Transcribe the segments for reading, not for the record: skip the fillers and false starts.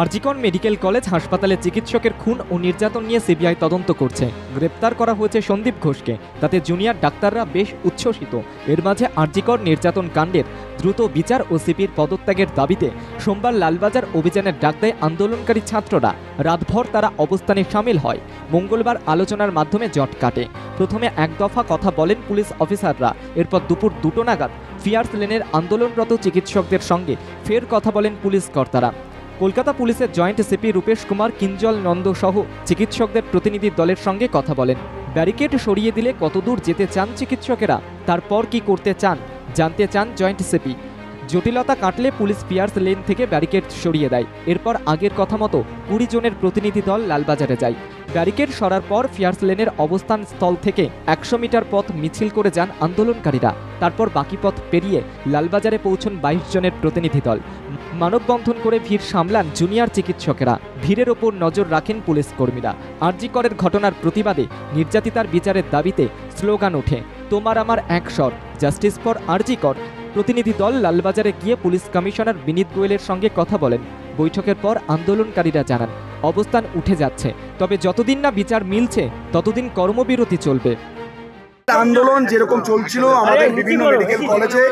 RG Kar medical college হাসপাতালে চিকিৎসকের খুন ও নির্যাতন নিয়ে সিবিআই তদন্ত করছে। গ্রেপ্তার করা হয়েছে সন্দীপ ঘোষকে। তাতে জুনিয়র ডাক্তাররা বেশ উচ্ছ্বসিত। এর মাঝে আরজিকর নির্যাতন কাণ্ডের দ্রুত বিচার ও সিপির পদত্যাগের দাবিতে সোমবার লালবাজার অভিযানের ডাক দেয় আন্দোলনকারী ছাত্ররা। রাতভর তারা অবস্থানে সামিল হয়। মঙ্গলবার আলোচনার মাধ্যমে জট কাটে। প্রথমে এক দফা কথা বলেন পুলিশ অফিসাররা। এরপর দুপুর 2টো নাগাদ ফিয়ার্স লেনের আন্দোলনরত চিকিৎসকদের সঙ্গে ফের কথা বলেন পুলিশ কর্তারা। কলকাতা পুলিশের জয়েন্ট সিপি রূপেশ কুমার কিঞ্জল নন্দ সহ চিকিৎসকদের প্রতিনিধি দলের সঙ্গে কথা বলেন। ব্যারিকেড সরিয়ে দিলে কতদূর যেতে চান চিকিৎসকেরা, তারপর কি করতে চান জানতে চান জয়েন্ট সিপি। জটিলতা কাটলে পুলিশ ফিয়ার্স লেন থেকে ব্যারিকেড সরিয়ে দেয়। এরপর আগের কথা মতো 20 জনের প্রতিনিধি দল লালবাজারে যায়। ব্যারিকেড সরার পর ফিয়ার্স লেনের অবস্থান স্থল থেকে 100 মিটার পথ মিছিল করে যান আন্দোলনকারীরা। তারপর বাকি পথ পেরিয়ে লালবাজারে পৌঁছন 22 জনের প্রতিনিধি দল। মানববন্ধন করে ভিড় সামলান জুনিয়র চিকিৎসকেরা। ভিড়ের ওপর নজর রাখেন পুলিশ কর্মীরা। আরজিকরের ঘটনার প্রতিবাদে নির্যাতিতার বিচারের দাবিতে স্লোগান ওঠে, তোমার আমার এক স্বর, জাস্টিস ফর আরজিকর। প্রতিনিধি দল লালবাজারে গিয়ে পুলিশ কমিশনার বিনীত গোয়েলের সঙ্গে কথা বলেন। বৈঠকের পর আন্দোলনকারীরা জানান, অবস্থান উঠে যাচ্ছে, তবে যতদিন না বিচার মিলছে ততদিন কর্মবিরতি চলবে। আন্দোলন যেরকম চলছিল আমাদের বিভিন্ন মেডিকেল কলেজে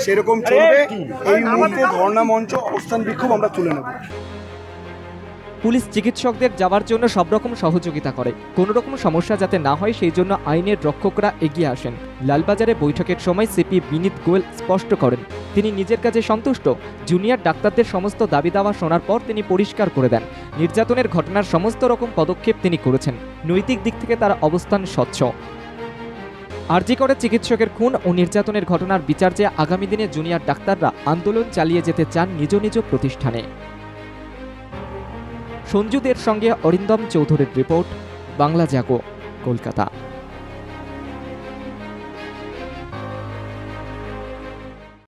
সেরকম চলবে। এই মুহূর্তে ধর্ণা মঞ্চ, অবস্থান বিক্ষোভ আমরা তুলে নেব। পুলিশ চিকিৎসকদের যাওয়ার জন্য সব রকম সহযোগিতা করে। কোনো রকম সমস্যা যাতে না হয় সেই জন্য আইনের রক্ষকরা এগিয়ে আসেন। লালবাজারে বৈঠকের সময় সিপি বিনীত গোয়েল স্পষ্ট করেন, তিনি নিজের কাছে সন্তুষ্ট। জুনিয়র ডাক্তারদের সমস্ত দাবি দাওয়া শোনার পর তিনি পরিষ্কার করে দেন, নির্যাতনের ঘটনার সমস্ত রকম পদক্ষেপ তিনি করেছেন। নৈতিক দিক থেকে তার অবস্থান স্বচ্ছ। আরজিকরের চিকিৎসকের খুন ও নির্যাতনের ঘটনার বিচার চেয়ে আগামী দিনে জুনিয়র ডাক্তাররা আন্দোলন চালিয়ে যেতে চান নিজ নিজ প্রতিষ্ঠানে। সঞ্জুদের সঙ্গে অরিন্দম চৌধুরীর রিপোর্ট, বাংলা জাগো, কলকাতা।